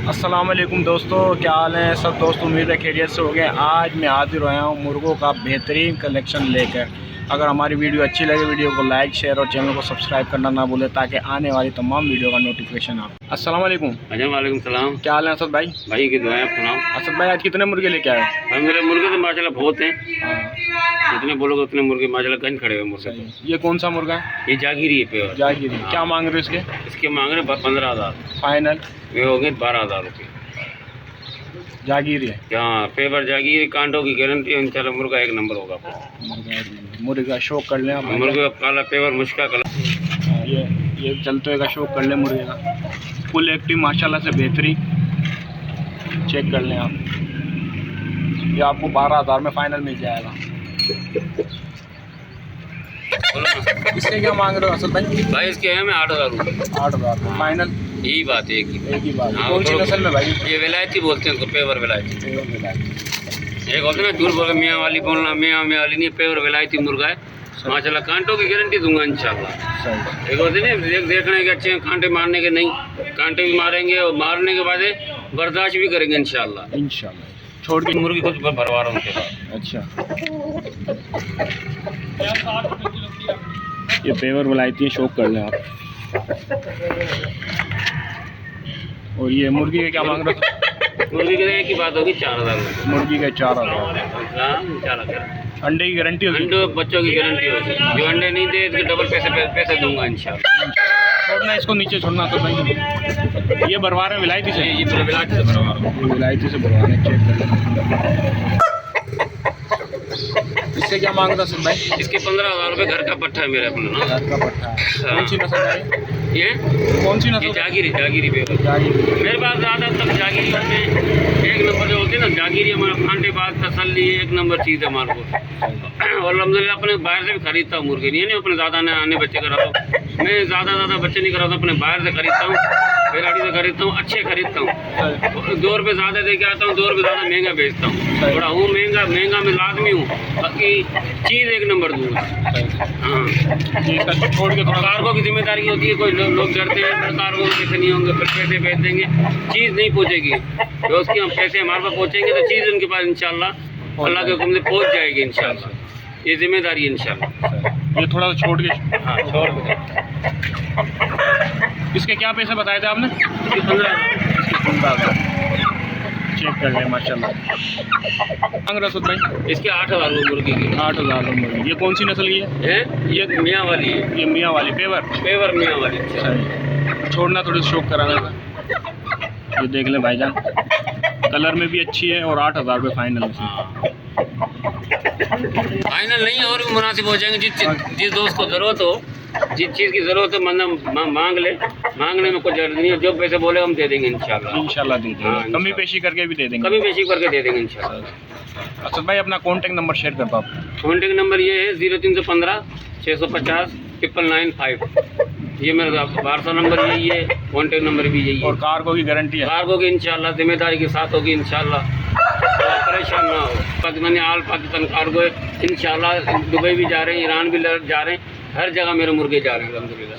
अस्सलाम वालेकुम दोस्तों, क्या हाल है सब दोस्त। उम्मीद है खैरियत से हो गए। आज मैं हाजिर हुआ हूँ मुर्गों का बेहतरीन कलेक्शन लेकर। अगर हमारी वीडियो अच्छी लगे वीडियो को लाइक शेयर और चैनल को सब्सक्राइब करना ना भूलें ताकि आने वाली तमाम वीडियो का नोटिफिकेशन आप। अस्सलाम वालेकुम। वालेकुम सलाम। क्या हाल है असद भाई? भाई की दुआएं सुनाओ। असद भाई आज कितने मुर्गे लेके आए? भाई मेरे मुर्गे तो माशाल्लाह बहुत हैं। हाँ, जितने बोलोगे उतने मुर्गे माशाल्लाह गंज खड़े हुए मुर्गे तो। ये कौन सा मुर्गा है? ये जागीरी है प्योर। जागीरी। हाँ। क्या मांग रहे हो इसके? इसके मांग रहे 15,000, फाइनल वे हो गए 12,000 रुपये। जागीरी है। हाँ पेवर जागीरी, कांटों की गारंटी है इंशाल्लाह। मुर्गा एक नंबर होगा। मुर्गा शौक कर लें आप। मुर्गे का काला पेवर मुश्का कलर। ये चलते का शौक कर लें मुर्गे का। फुल एक्टिव माशाल्लाह से बेहतरीन। चेक कर लें आप। ये आपको 12,000 में फाइनल मिल जाएगा। इसके क्या मांग रहे हो असद भाई? भाई इसके है मैं 8,000 रुपये। 8,000 फाइनल। यही बात है एक ही बात। हाँ, कौन सी नस्ल में भाई? ये विलायती बोलते हैं उसको, पेवर विलायती। एक होता है ना झूठ बोल मियाँ वाली बोलना, मियाँ वाली नहीं, पेवर विलायती मुर्गा है माशाल्लाह। कांटों की गारंटी दूंगा इंशाल्लाह। एक होते नहीं देखने के अच्छे कांटे मारने के नहीं, कांटे भी मारेंगे और मारने के बाद बर्दाश्त भी करेंगे इंशाल्लाह। छोड़ के मुर्गी कुछ भरवा रहा हूँ उनके साथ। अच्छा, ये पेवर विलायती है, शौक कर लें आप। और ये मुर्गी के क्या मांग रहे थे? मुर्गी के एक ही बात होगी 4,000 रुपये। मुर्गी के 4,000। अंडे की गारंटी होगी? अंडे बच्चों की गारंटी होगी। जो अंडे नहीं दे इसके डबल पैसे दूंगा इंशाल्लाह। छोड़ना इसको नीचे छोड़ना तो भाई। ये भरवा रहे हैं विलायती से? ये पूरा विलायती से भरवा रहा हूँ। विलायती से भरवा रहे हैं, चेक कर। इससे क्या मांग रहा है भाई? इसके 15,000 रुपये। घर का पट्टा है मेरे अपना ना। घर का पट्टा है। कौन सी नस्ल है ये? कौन सी ये नस्ल? जागीरी पे। जागीरी। मेरे पास ज़्यादा तक जागीरी होते हैं। एक नंबर जो होती है ना जागीरी, हमारे खाने बाद तसल्ली एक नंबर चीज़ है हमारे को। और अल्हम्दुलिल्लाह अपने बाहर से भी खरीदता हूँ मुर्गे। नहीं अपने ज़्यादा आने बच्चे कराता हूँ मैं। ज़्यादा बच्चे नहीं कराता, अपने बाहर से खरीदता हूँ, बेलाड़ी से खरीदता हूँ, अच्छे खरीदता हूँ। 2 रुपये ज़्यादा दे के आता हूँ, 2 रुपये ज़्यादा महंगा बेचता हूँ। थोड़ा हूँ महंगा में लाजमी हूँ, बाकी चीज़ एक नंबर दूँगा। हाँ, छोड़ के थोड़ा कार्गो की जिम्मेदारी होती है। कोई लोग डरते हैं फिर कार्गो में पैसे नहीं होंगे, फिर पैसे भेज देंगे, चीज़ नहीं पहुँचेगी। तो उसके हम पैसे हमारे पास पहुँचेंगे तो चीज़ उनके पास इंशाल्लाह अल्लाह के हुक्म से पहुँच जाएगी इंशाल्लाह। ये जिम्मेदारी है इंशाल्लाह। ये थोड़ा सा छोड़ के। हाँ छोड़ दो। इसके क्या पैसे बताए थे आपने? 15,000। चेक कर लें माशाल्लाह। मांग रसूद भाई? इसके 8,000 मुर्गी की। 8,000 मुर्गी। ये कौन सी नस्ल की है? ये मियाँ वाली है। ये मियाँ वाली पेवर मियाँ वाली। सही। छोड़ना थोड़ी शौक कराना था। ये देख लें भाईजान, कलर में भी अच्छी है और 8,000 रुपये फाइनल है। फाइनल नहीं और भी मुनासिब हो जाएंगे। जिस दोस्त को ज़रूरत हो, जिस चीज़ की ज़रूरत है मतलब मांग ले। मांगने में कोई जरूरत नहीं है, जो पैसे बोले हम दे देंगे इंशाल्लाह दे देंगे। हाँ, कमी पेशी करके भी दे देंगे। कमी पेशी करके दे देंगे इंशाल्लाह। असद भाई अपना कॉन्टेक्ट नंबर शेयर कर दो आप। कॉन्टेक्ट नंबर ये है 0315 650 999। ये मेरा व्हाट्सअप नंबर यही है, कॉन्टेक्ट नंबर भी यही है। और कार्गो की गारंटी है? कार्गो की इंशाल्लाह जिम्मेदारी के साथ होगी इंशाल्लाह। परेशान ना हो। पाकिस्तान कार्गो है इंशाल्लाह। दुबई भी जा रहे हैं, ईरान भी जा रहे हैं, हर जगह मेरे मुर्गे जा रहे हैं अल्हम्दुलिल्लाह।